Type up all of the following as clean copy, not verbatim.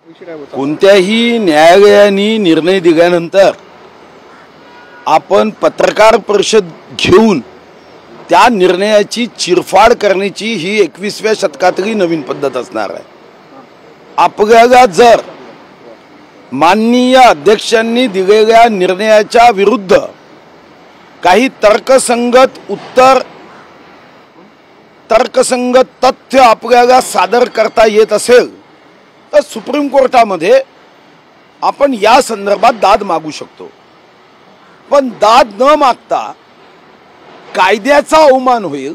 कोणत्याही न्यायालयाने निर्णय दिल्यानंतर आपण पत्रकार परिषद घेऊन त्या निर्णयाची चिरफाड करण्याची ही 21व्या शतकातली नवीन पद्धत असणार आहे। आपल्याला जर माननीय अध्यक्षांनी दिलेल्या निर्णयाच्या विरुद्ध काही तर्कसंगत उत्तर, तर्कसंगत तथ्य आपल्याला सादर करता येत असेल तर सुप्रीम कोर्टामध्ये आपण या संदर्भात दाद मागू शकतो। पण दाद न मागता कायद्याचा अवमान होईल,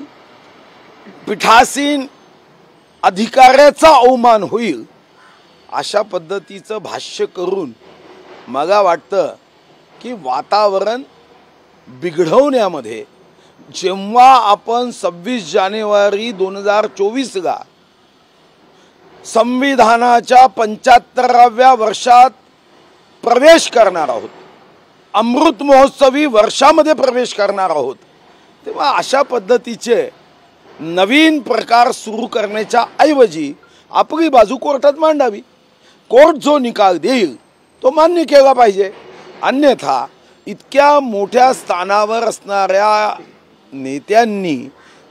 पीठासीन अधिकाऱ्याचा अवमान होईल अशा पद्धतीचं भाष्य करून मला वाटतं की वातावरण बिघडवण्यामध्ये, जेव्हा आपण 26 जानेवारी 2024ला संविधानाच्या 75व्या वर्षात प्रवेश करणार आहोत, अमृत महोत्सवी वर्षामध्ये प्रवेश करणार आहोत, तेव्हा अशा पद्धतीचे नवीन प्रकार सुरू करण्याच्या ऐवजी आपली बाजू कोर्टात मांडावी। कोर्ट जो निकाल देईल तो मान्य केला पाहिजे। अन्यथा इतक्या मोठ्या स्थानावर असणाऱ्या नेत्यांनी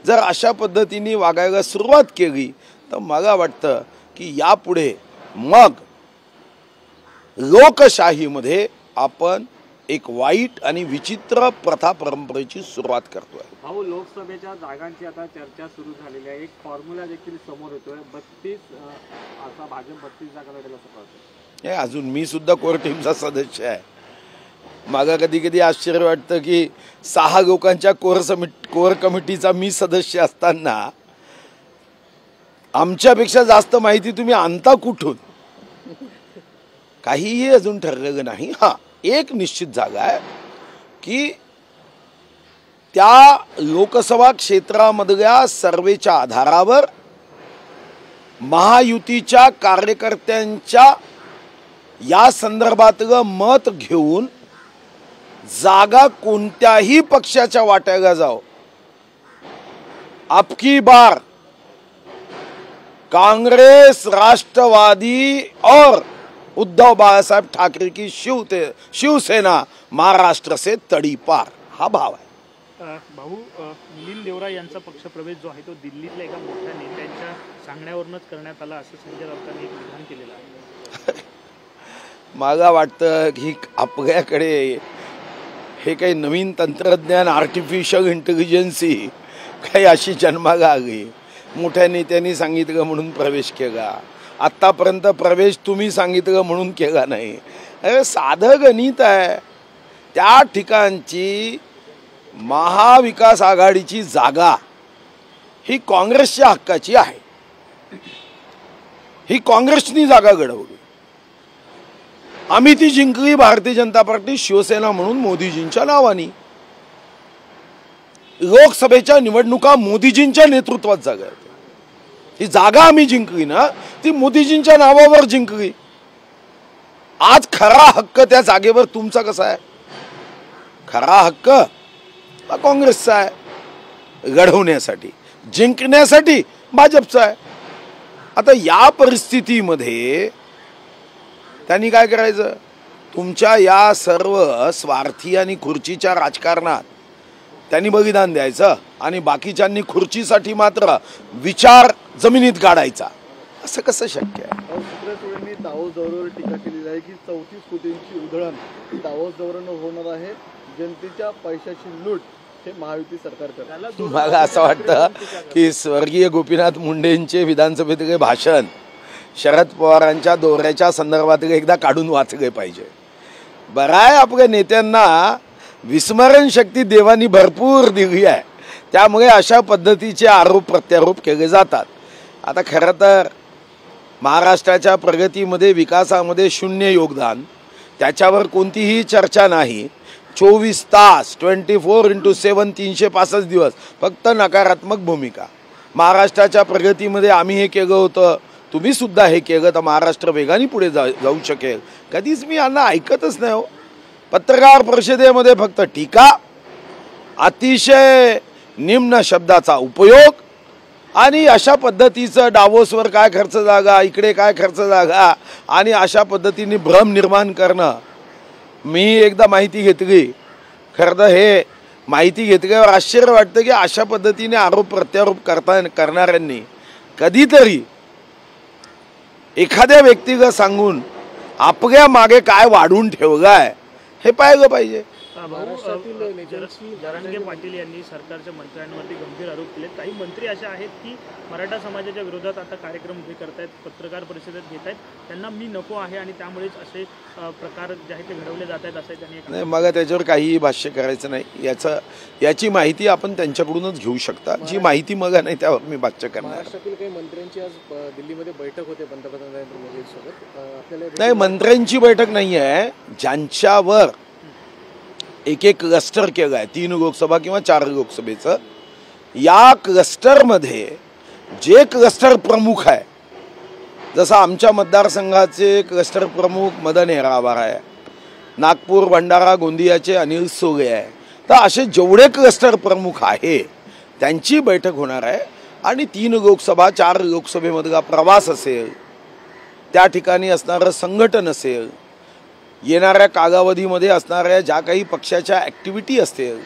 जर अशा पद्धतीने वागायला सुरुवात केली तर मला वाटतं की यापुढे मग लोकशाहीमध्ये आपण एक वाईट आणि विचित्र प्रथा परंपरेची सुरुवात करतोय। भाऊ, लोकसभेच्या जागांची आता चर्चा सुरू झालेली आहे। एक फॉर्म्युला देखील समोर येतोय, 32 असा भाजप 32 जागा लढेल असं कळतं। हे अजून मी सुद्धा कोर टीमचा सदस्य आहे। मला कधी कधी आश्चर्य वाटतं की 6 लोकांच्या कोर कमिटीचा मी सदस्य असताना आमच्यापेक्षा जास्त माहिती तुम्ही आणता कुठून? काहीही अजून ठरलेलं नाही। हा, एक निश्चित जागा आहे की त्या लोकसभा क्षेत्रामधल्या सर्वेच्या आधारावर महायुतीच्या कार्यकर्त्यांच्या या संदर्भातलं मत घेऊन जागा कोणत्याही पक्षाच्या वाट्याला जाओ, अबकी बार कांग्रेस, राष्ट्रवादी और उद्धव बाळासाहेब ठाकरे की शिवसेना महाराष्ट्र से तड़ी पार, हा भाव आहे। भाऊ, मिलिंद देवरा यांचा पक्षप्रवेश जो आहे तो दिल्लीतल्या एका मोठ्या नेत्यांच्या सांगण्यावरूनच करण्यात आला असं संजय राऊतांनी एक विधान केलेलं आहे। मला वाटतं की आपल्याकडे हे काही नवीन तंत्रज्ञान, आर्टिफिशियल इंटेलिजन्सी काही अशी जन्माला आली, मोठ्या नेत्यांनी सांगितलं म्हणून प्रवेश केला, आत्तापर्यंत प्रवेश तुम्ही सांगितलं म्हणून केला नाही। अरे साधं गणित आहे। त्या ठिकाणची महाविकास आघाडीची जागा ही काँग्रेसच्या हक्काची आहे, ही काँग्रेसनी जागा घडवली। आम्ही ती जिंकली भारतीय जनता पार्टी, शिवसेना म्हणून मोदीजींच्या नावाने। लोकसभेच्या निवडणुका मोदीजींच्या नेतृत्वात जागा आहे। ही जागा आम्ही जिंकली ना, ती मोदीजींच्या नावावर जिंकली। आज खरा हक्क त्या जागेवर तुमचा कसा आहे? खरा हक्क काँग्रेसचा आहे, घडवण्यासाठी, जिंकण्यासाठी भाजपचा आहे। आता या परिस्थितीमध्ये त्यांनी काय करायचं? तुमच्या या सर्व स्वार्थी आणि खुर्चीच्या राजकारणात त्यांनी बलिदान द्यायचं आणि बाकीच्यांनी खुर्चीसाठी मात्र विचार जमिनीत गाडायचा, असं कसं शक्य आहे? सूत्रसुळेंनी दावोस दौऱ्यावर टीका केलेली आहे की 34 कोटींची उधळण दावोस दौऱ्यानं होणार आहे, जनतेच्या पैशाची लूट हे महायुती सरकार करते। मला असं वाटतं की स्वर्गीय गोपीनाथ मुंडेंचे विधानसभेतले भाषण शरद पवारांच्या दौऱ्याच्या संदर्भात एकदा काढून वाचले पाहिजे। बरं आहे, आपल्या नेत्यांना विस्मरण शक्ती देवानी भरपूर दिली आहे, त्यामुळे अशा पद्धतीचे आरोप प्रत्यारोप केले जातात। आता खरं तर महाराष्ट्राच्या प्रगतीमध्ये, विकासामध्ये शून्य योगदान, त्याच्यावर कोणतीही चर्चा नाही। 24 तास 24x7 365 दिवस फक्त नकारात्मक भूमिका। महाराष्ट्राच्या प्रगतीमध्ये आम्ही हे केलं होतं, तुम्ही सुद्धा हे केलं तर महाराष्ट्र वेगाने पुढे जाऊ शकेल, कधीच मी यांना ऐकतच नाही हो। पत्रकार परिषदेमध्ये फक्त टीका, अतिशय निम्न शब्दाचा उपयोग आणि अशा पद्धतीचं डावोसवर काय खर्च जागा, इकडे काय खर्च जागा आणि अशा पद्धतीने भ्रम निर्माण करणं. मी एकदा माहिती घेतली, खरं तर हे माहिती घेतल्यावर आश्चर्य वाटतं की अशा पद्धतीने आरोप प्रत्यारोप करणाऱ्यांनी कधीतरी एखाद्या व्यक्तीला सांगून आपल्या मागे काय वाढून ठेवलाय हे पाहिलं पाहिजे. जरांगे पाटील यांनी सरकारच्या मंत्र्यांवरती गंभीर आरोप केले. काही मंत्री असे आहेत की मराठा समाजाच्या विरोधात आता कार्यक्रम उभे करतायत, पत्रकार परिषदेत घेत आहेत, त्यांना मी नको आहे आणि त्यामुळेच असे प्रकार जे आहेत ते घडवले जात आहेत असं त्यांनी. नाही, मग त्याच्यावर काहीही भाष्य करायचं नाही. याची माहिती आपण त्यांच्याकडूनच घेऊ शकता. जी माहिती मग नाही त्यावर मी भाष्य करणार. महाराष्ट्रातील काही मंत्र्यांची आज दिल्लीमध्ये बैठक होते पंतप्रधान नरेंद्र मोदी सोबत. नाही, मंत्र्यांची बैठक नाही आहे. ज्यांच्यावर एक क्लस्टर केलं आहे 3 लोकसभा किंवा 4 लोकसभेचं, या क्लस्टरमध्ये जे क्लस्टर प्रमुख आहे, जसं आमच्या मतदारसंघाचे क्लस्टर प्रमुख मदन येरावार आहे, नागपूर भंडारा गोंदियाचे अनिल सोगे आहे, तर असे जेवढे क्लस्टर प्रमुख आहे त्यांची बैठक होणार आहे. आणि 3 लोकसभा 4 लोकसभेमधला प्रवास असेल, त्या ठिकाणी असणारं संघटन असेल, येणाऱ्या कालावधीमध्ये असणाऱ्या ज्या काही पक्षाच्या ॲक्टिव्हिटी असतील,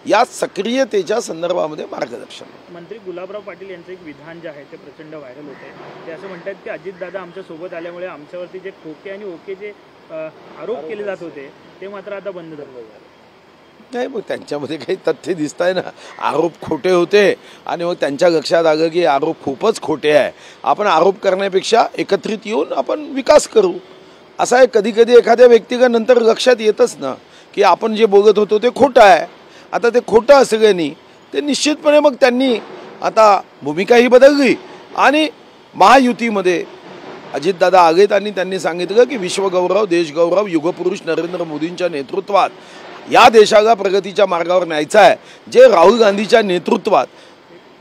या सक्रियतेच्या संदर्भामध्ये मार्गदर्शन. मंत्री गुलाबराव पाटील यांचं एक विधान जे आहे ते प्रचंड व्हायरल होत आहे. ते असं म्हणतात की अजितदादा आमच्या सोबत आल्यामुळे आमच्यावरती जे खोके आणि ओके जे आरोप केले जात होते ते मात्र आता बंद झाले. नाही, मग त्यांच्यामध्ये काही तथ्य दिसत आहे ना. आरोप खोटे होते आणि मग त्यांच्या लक्षात आलं की आरोप खूपच खोटे आहे. आपण आरोप करण्यापेक्षा एकत्रित येऊन आपण विकास करू. असं आहे, कधी कधी एखाद्या व्यक्तीला नंतर लक्षात येतच ना की आपण जे बोलत होतो ते खोटं आहे. आता ते खोटं असलं नाही, ते निश्चितपणे मग त्यांनी आता भूमिकाही बदलली आणि महायुतीमध्ये अजितदादा आगेत आणि त्यांनी सांगितलं की विश्वगौरव, देशगौरव, युगपुरुष नरेंद्र मोदींच्या नेतृत्वात या देशाला प्रगतीच्या मार्गावर न्यायचं आहे, जे राहुल गांधीच्या नेतृत्वात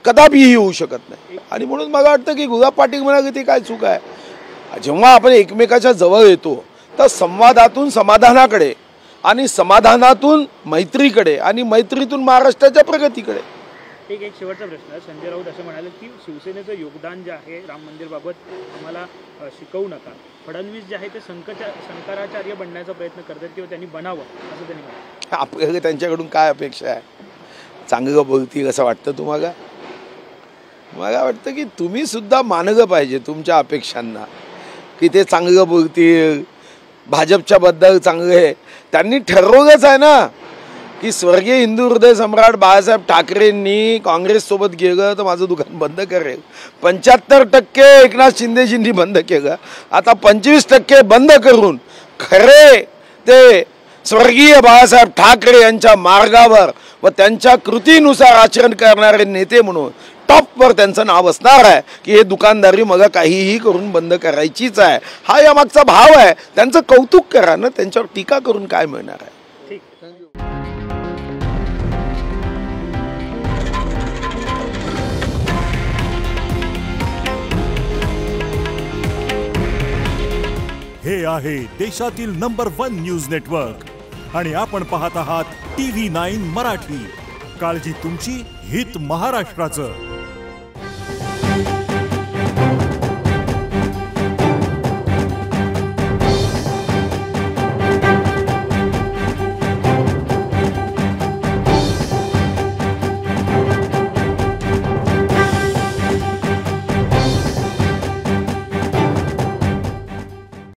कदापिही होऊ शकत नाही. आणि म्हणून मला वाटतं की गुलाब पाटील म्हणाले ते काय चूक आहे. जेव्हा आपण एकमेकाच्या जवळ येतो तर संवादातून समाधानाकडे आणि समाधानातून मैत्रीकडे आणि मैत्रीतून महाराष्ट्राच्या प्रगतीकडे. एक शेवटचा प्रश्न. संजय राऊत असं म्हणाले की शिवसेनेचं योगदान जे आहे राम मंदिरबाबत आम्हाला शिकवू नका. फडणवीस जे आहे ते शंकराचार्य बनण्याचा प्रयत्न करतात किंवा त्यांनी बनावं असं त्यांनी म्हटलं. आपल्याला त्यांच्याकडून काय अपेक्षा आहे? चांगलं बोलतील असं वाटतं तुम्हाला? मला वाटतं की तुम्ही सुद्धा मानलं पाहिजे तुमच्या अपेक्षांना, की ते चांगलं बोलतील, भाजपच्या बद्दल चांगले. त्यांनी ठरवलंच आहे ना की स्वर्गीय हिंदू हृदय सम्राट बाळासाहेब ठाकरेंनी काँग्रेससोबत गेलं तर माझं दुकान बंद करेल. 75% एकनाथ शिंदेजींनी बंद केलं. आता 25% बंद करून खरे ते स्वर्गीय बाळासाहेब ठाकरे यांच्या मार्गावर व त्यांच्या कृतीनुसार आचरण करणारे नेते म्हणून टॉपवर त्यांचं नाव असणार आहे की हे दुकानदारी मग काहीही करून बंद करायचीच आहे. हा यामागचा भाव आहे. त्यांचं कौतुक करा ना, त्यांच्यावर टीका करून काय मिळणार आहे. हे आहे देशातील नंबर 1 न्यूज नेटवर्क आणि आपण पाहत आहात TV9 मराठी. काळजी तुमची, हित महाराष्ट्राचं.